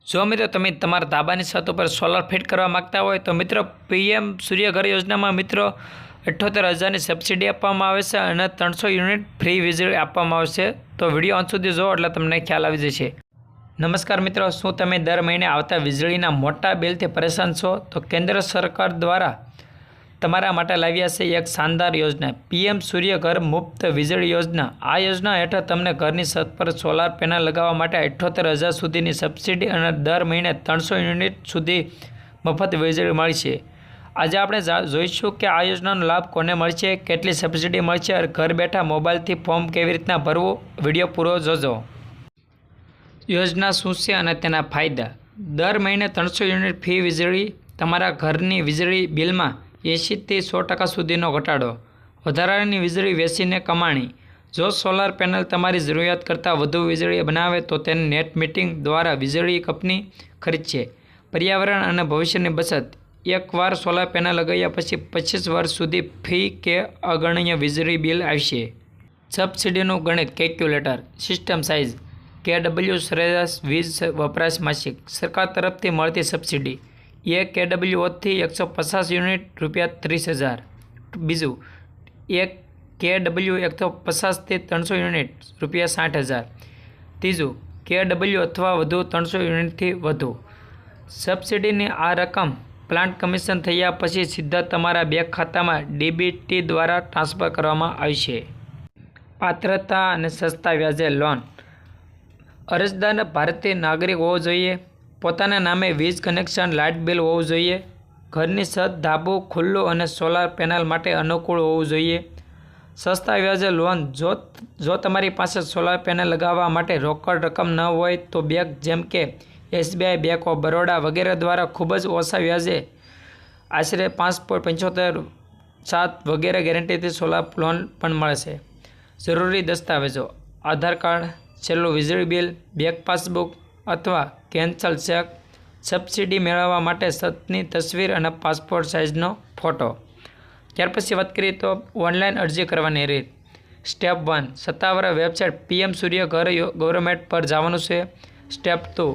જો મિત્રો તમે તમારા ધાબાની છત ઉપર સોલાર ફિટ કરવા માગતા હોય તો મિત્રો પીએમ સૂર્યઘર યોજનામાં મિત્રો 78,000ની સબસિડી આપવામાં આવે છે અને 300 યુનિટ ફ્રી વીજળી આપવામાં આવશે। તો વિડીયો અંત સુધી જો એટલે તમને ખ્યાલ આવી જશે। નમસ્કાર મિત્રો, શું તમે દર મહિને આવતા વીજળીના મોટા બિલથી પરેશાન છો? તો કેન્દ્ર સરકાર દ્વારા તમારા માટે લાવ્યા છે એક શાનદાર યોજના, પીએમ સૂર્યઘર મુફ્ત વીજળી યોજના। આ યોજના હેઠળ તમને ઘરની છત પર સોલાર પેનલ લગાવવા માટે 78,000 સુધીની સબસિડી અને દર મહિને 300 યુનિટ સુધી મફત વીજળી મળશે। આજે આપણે જોઈશું કે આ યોજનાનો લાભ કોને મળશે, કેટલી સબસિડી મળશે અને ઘર બેઠા મોબાઈલથી ફોર્મ કેવી રીતના ભરવું। વિડીયો પૂરો જોજો। યોજના શું છે અને તેના ફાયદા। દર મહિને 300 યુનિટ ફ્રી વીજળી, તમારા ઘરની વીજળી બિલમાં 80થી 100% સુધીનો ઘટાડો, વધારાની વીજળી વેચીને કમાણી। જો સોલાર પેનલ તમારી જરૂરિયાત કરતાં વધુ વીજળી બનાવે તો તેને નેટ મીટરિંગ દ્વારા વીજળી કંપની ખરીદશે। પર્યાવરણ અને ભવિષ્યની બચત। એકવાર સોલાર પેનલ લગાવ્યા પછી 25 વર્ષ સુધી ફી કે અગણ્ય વીજળી બિલ આવશે। સબસિડીનું ગણિત કેલ્ક્યુલેટર। સિસ્ટમ સાઇઝ KW સરેરાશ વીજ વપરાશ માસિક। સરકાર તરફથી મળતી સબસિડી 1 KWથી 150 યુનિટ ₹30,000। બીજું 1 KW 150થી 300 યુનિટ ₹60,000। ત્રીજું KW અથવા વધુ 300 યુનિટથી વધુ। સબસિડીની આ રકમ પ્લાન્ટ કમિશન થયા પછી સીધા તમારા બેંક ખાતામાં DBT દ્વારા ટ્રાન્સફર કરવામાં આવશે। પાત્રતા અને સસ્તા વ્યાજે લોન। અરજદાર ભારતીય નાગરિક હોવો જોઈએ, પોતાના નામે વીજ કનેક્શન, લાઇટ બિલ હોવું જોઈએ, ઘરની છત, ધાબું ખુલ્લું અને સોલાર પેનલ માટે અનુકૂળ હોવું જોઈએ। સસ્તા વ્યાજે લોન। જો તમારી પાસે સોલાર પેનલ લગાવવા માટે રોકડ રકમ ન હોય તો બેંક જેમ કે SBI, બેંક ઓફ બરોડા વગેરે દ્વારા ખૂબ જ ઓછા વ્યાજે આશરે 5.75% વગેરે ગેરંટીથી સોલાર લોન પણ મળશે। જરૂરી દસ્તાવેજો: આધાર કાર્ડ, છેલ્લું વીજળી બિલ, બેંક પાસબુક અથવા કેન્સલ ચેક। સબસિડી મેળવવા માટે છતની તસવીર અને પાસપોર્ટ સાઇઝનો ફોટો। ત્યાર પછી વાત કરીએ તો ઓનલાઈન અરજી કરવાની રીત। સ્ટેપ 1, સત્તાવાર વેબસાઇટ પીએમ સૂર્યઘર ગવર્મેન્ટ પર જવાનું છે। સ્ટેપ 2,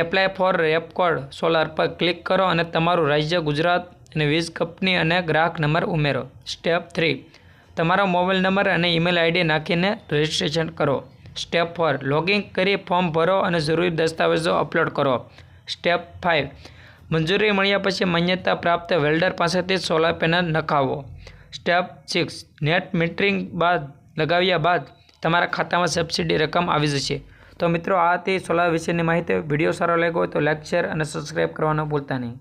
એપ્લાય ફોર રેપકોડ સોલાર પર ક્લિક કરો અને તમારું રાજ્ય ગુજરાત અને વીજ કંપની અને ગ્રાહક નંબર ઉમેરો। સ્ટેપ 3, તમારો મોબાઈલ નંબર અને ઈમેલ ID નાખીને રજિસ્ટ્રેશન કરો। સ્ટેપ 4, લોગિન કરી ફોર્મ ભરો અને જરૂરી દસ્તાવેજો અપલોડ કરો। સ્ટેપ 5, મંજૂરી મળ્યા પછી માન્યતા પ્રાપ્ત વેલ્ડર પાસેથી સોલાર પેનલ નખાવો। સ્ટેપ 6, નેટ મીટરિંગ લગાવ્યા બાદ તમારા ખાતામાં સબસિડી રકમ આવી જશે। તો મિત્રો, આ હતી સોલાર વિશેની માહિતી। વિડીયો સારો લાગ્યો હોય તો લાઇક, શેર અને સબસ્ક્રાઈબ કરવાનું ભૂલતા નહીં।